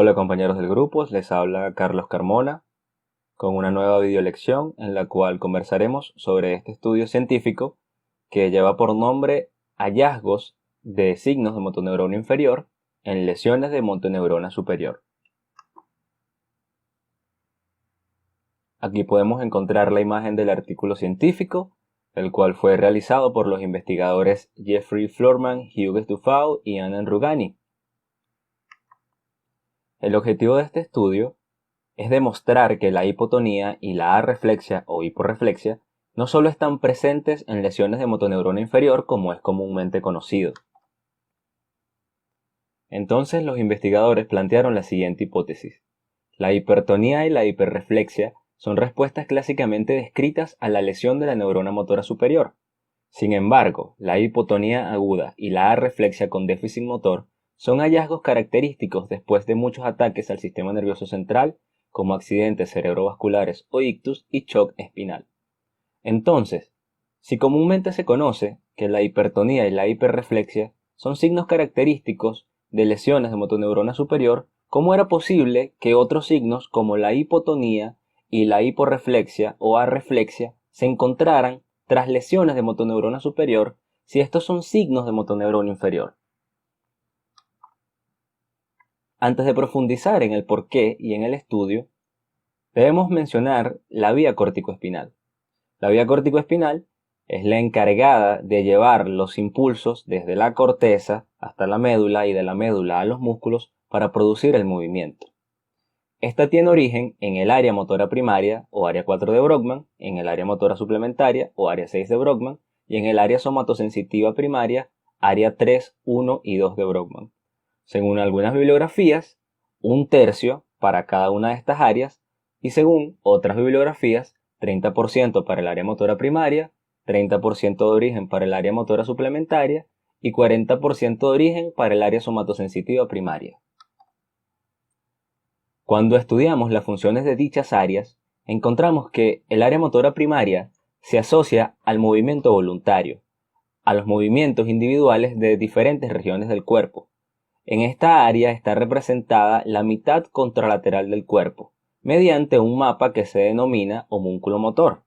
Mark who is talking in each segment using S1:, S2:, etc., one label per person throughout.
S1: Hola compañeros del grupo, les habla Carlos Carmona con una nueva videolección en la cual conversaremos sobre este estudio científico que lleva por nombre hallazgos de signos de motoneurona inferior en lesiones de motoneurona superior. Aquí podemos encontrar la imagen del artículo científico, el cual fue realizado por los investigadores Jeffrey Floorman, Hugues Dufau y Anand Rugani. El objetivo de este estudio es demostrar que la hipotonía y la arreflexia o hiporreflexia no solo están presentes en lesiones de motoneurona inferior como es comúnmente conocido. Entonces los investigadores plantearon la siguiente hipótesis. La hipertonía y la hiperreflexia son respuestas clásicamente descritas a la lesión de la neurona motora superior. Sin embargo, la hipotonía aguda y la arreflexia con déficit motor son hallazgos característicos después de muchos ataques al sistema nervioso central, como accidentes cerebrovasculares o ictus y shock espinal. Entonces, si comúnmente se conoce que la hipertonía y la hiperreflexia son signos característicos de lesiones de motoneurona superior, ¿cómo era posible que otros signos como la hipotonía y la hiporreflexia o arreflexia se encontraran tras lesiones de motoneurona superior si estos son signos de motoneurona inferior? Antes de profundizar en el porqué y en el estudio, debemos mencionar la vía córtico-espinal. La vía córtico-espinal es la encargada de llevar los impulsos desde la corteza hasta la médula y de la médula a los músculos para producir el movimiento. Esta tiene origen en el área motora primaria o área 4 de Brodmann, en el área motora suplementaria o área 6 de Brodmann y en el área somatosensitiva primaria, área 3, 1 y 2 de Brodmann. Según algunas bibliografías, 1/3 para cada una de estas áreas y según otras bibliografías, 30% para el área motora primaria, 30% de origen para el área motora suplementaria y 40% de origen para el área somatosensitiva primaria. Cuando estudiamos las funciones de dichas áreas, encontramos que el área motora primaria se asocia al movimiento voluntario, a los movimientos individuales de diferentes regiones del cuerpo. En esta área está representada la mitad contralateral del cuerpo, mediante un mapa que se denomina homúnculo motor.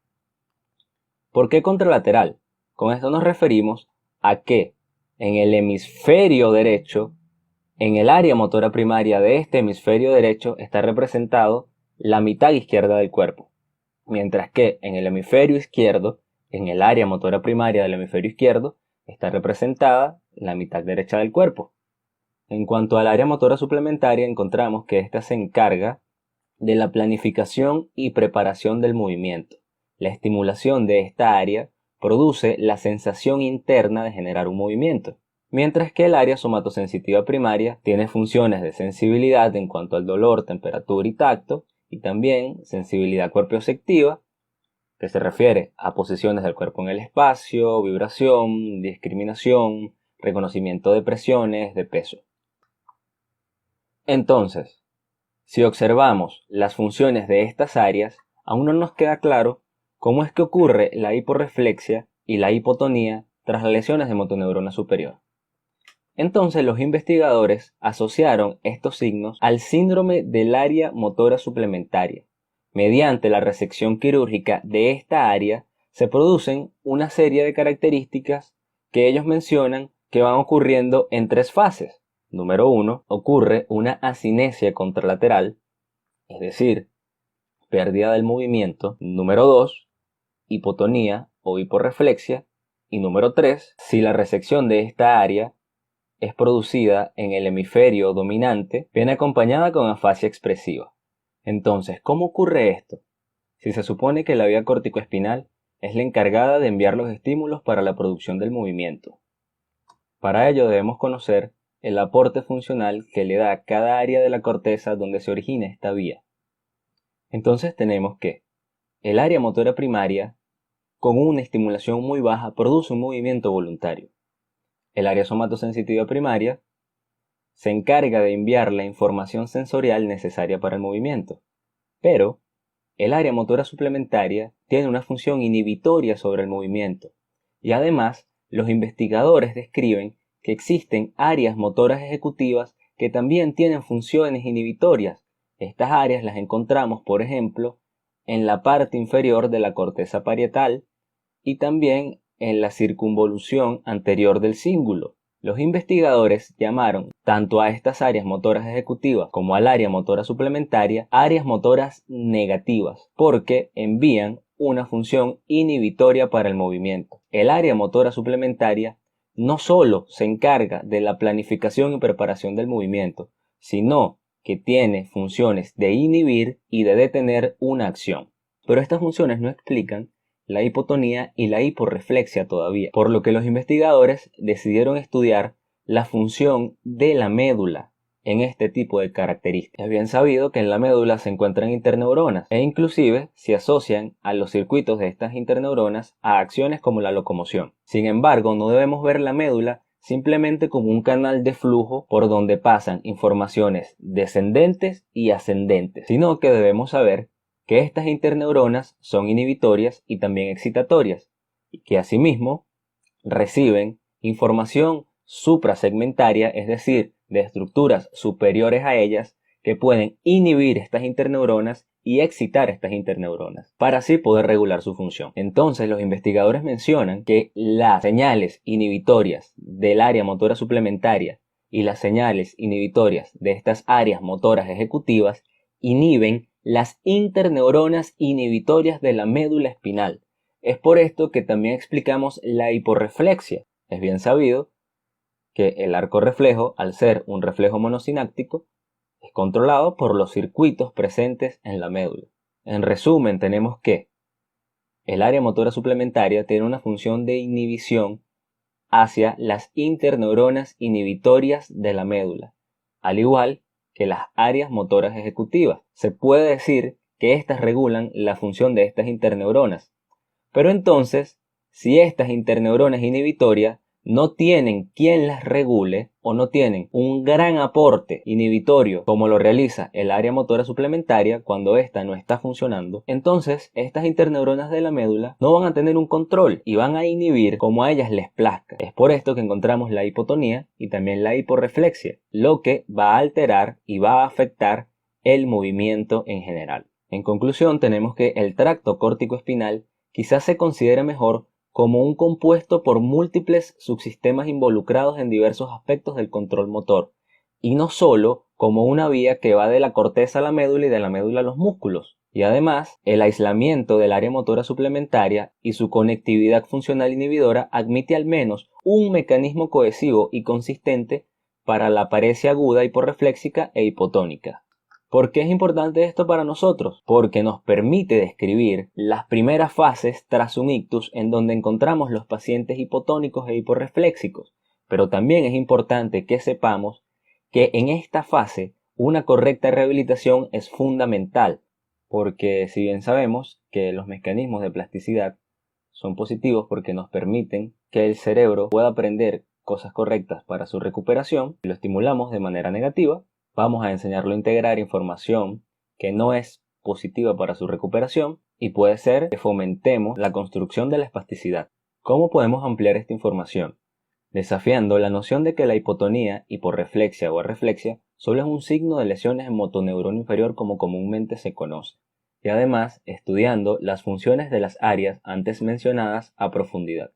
S1: ¿Por qué contralateral? Con esto nos referimos a que en el hemisferio derecho, en el área motora primaria de este hemisferio derecho está representado la mitad izquierda del cuerpo, mientras que en el hemisferio izquierdo, en el área motora primaria del hemisferio izquierdo, está representada la mitad derecha del cuerpo. En cuanto al área motora suplementaria, encontramos que ésta se encarga de la planificación y preparación del movimiento. La estimulación de esta área produce la sensación interna de generar un movimiento, mientras que el área somatosensitiva primaria tiene funciones de sensibilidad en cuanto al dolor, temperatura y tacto, y también sensibilidad cuerpioceptiva, que se refiere a posiciones del cuerpo en el espacio, vibración, discriminación, reconocimiento de presiones, de peso. Entonces, si observamos las funciones de estas áreas, aún no nos queda claro cómo es que ocurre la hiporreflexia y la hipotonía tras las lesiones de motoneurona superior. Entonces los investigadores asociaron estos signos al síndrome del área motora suplementaria. Mediante la resección quirúrgica de esta área se producen una serie de características que ellos mencionan que van ocurriendo en 3 fases. Número 1, ocurre una asinesia contralateral, es decir, pérdida del movimiento. Número 2, hipotonía o hiporreflexia. Y número 3, si la resección de esta área es producida en el hemisferio dominante, viene acompañada con afasia expresiva. Entonces, ¿cómo ocurre esto? Si se supone que la vía corticoespinal es la encargada de enviar los estímulos para la producción del movimiento. Para ello debemos conocer el aporte funcional que le da a cada área de la corteza donde se origina esta vía. Entonces tenemos que el área motora primaria, con una estimulación muy baja, produce un movimiento voluntario. El área somatosensitiva primaria se encarga de enviar la información sensorial necesaria para el movimiento, pero el área motora suplementaria tiene una función inhibitoria sobre el movimiento, y además los investigadores describen que existen áreas motoras ejecutivas que también tienen funciones inhibitorias. Estas áreas las encontramos, por ejemplo, en la parte inferior de la corteza parietal y también en la circunvolución anterior del cíngulo. Los investigadores llamaron tanto a estas áreas motoras ejecutivas como al área motora suplementaria áreas motoras negativas, porque envían una función inhibitoria para el movimiento. El área motora suplementaria no solo se encarga de la planificación y preparación del movimiento, sino que tiene funciones de inhibir y de detener una acción. Pero estas funciones no explican la hipotonía y la hiporreflexia todavía, por lo que los investigadores decidieron estudiar la función de la médula en este tipo de características. Es bien sabido que en la médula se encuentran interneuronas e inclusive se asocian a los circuitos de estas interneuronas a acciones como la locomoción. Sin embargo, no debemos ver la médula simplemente como un canal de flujo por donde pasan informaciones descendentes y ascendentes, sino que debemos saber que estas interneuronas son inhibitorias y también excitatorias, y que asimismo reciben información suprasegmentaria, es decir, de estructuras superiores a ellas que pueden inhibir estas interneuronas y excitar estas interneuronas para así poder regular su función. Entonces los investigadores mencionan que las señales inhibitorias del área motora suplementaria y las señales inhibitorias de estas áreas motoras ejecutivas inhiben las interneuronas inhibitorias de la médula espinal. Es por esto que también explicamos la hiporreflexia. Es bien sabido que el arco reflejo, al ser un reflejo monosináptico, es controlado por los circuitos presentes en la médula. En resumen, tenemos que el área motora suplementaria tiene una función de inhibición hacia las interneuronas inhibitorias de la médula, al igual que las áreas motoras ejecutivas. Se puede decir que éstas regulan la función de estas interneuronas. Pero entonces, si estas interneuronas inhibitorias no tienen quien las regule o no tienen un gran aporte inhibitorio como lo realiza el área motora suplementaria cuando ésta no está funcionando, entonces estas interneuronas de la médula no van a tener un control y van a inhibir como a ellas les plazca. Es por esto que encontramos la hipotonía y también la hiporreflexia, lo que va a alterar y va a afectar el movimiento en general. En conclusión, tenemos que el tracto córtico-espinal quizás se considere mejor como un compuesto por múltiples subsistemas involucrados en diversos aspectos del control motor, y no solo como una vía que va de la corteza a la médula y de la médula a los músculos. Y además, el aislamiento del área motora suplementaria y su conectividad funcional inhibidora admite al menos un mecanismo cohesivo y consistente para la paresia aguda hiporrefléxica e hipotónica. ¿Por qué es importante esto para nosotros? Porque nos permite describir las primeras fases tras un ictus en donde encontramos los pacientes hipotónicos e hiporrefléxicos. Pero también es importante que sepamos que en esta fase una correcta rehabilitación es fundamental, porque si bien sabemos que los mecanismos de plasticidad son positivos porque nos permiten que el cerebro pueda aprender cosas correctas para su recuperación, si lo estimulamos de manera negativa, vamos a enseñarlo a integrar información que no es positiva para su recuperación y puede ser que fomentemos la construcción de la espasticidad. ¿Cómo podemos ampliar esta información? Desafiando la noción de que la hipotonía, hiporreflexia o arreflexia solo es un signo de lesiones en motoneurona inferior como comúnmente se conoce, y además estudiando las funciones de las áreas antes mencionadas a profundidad.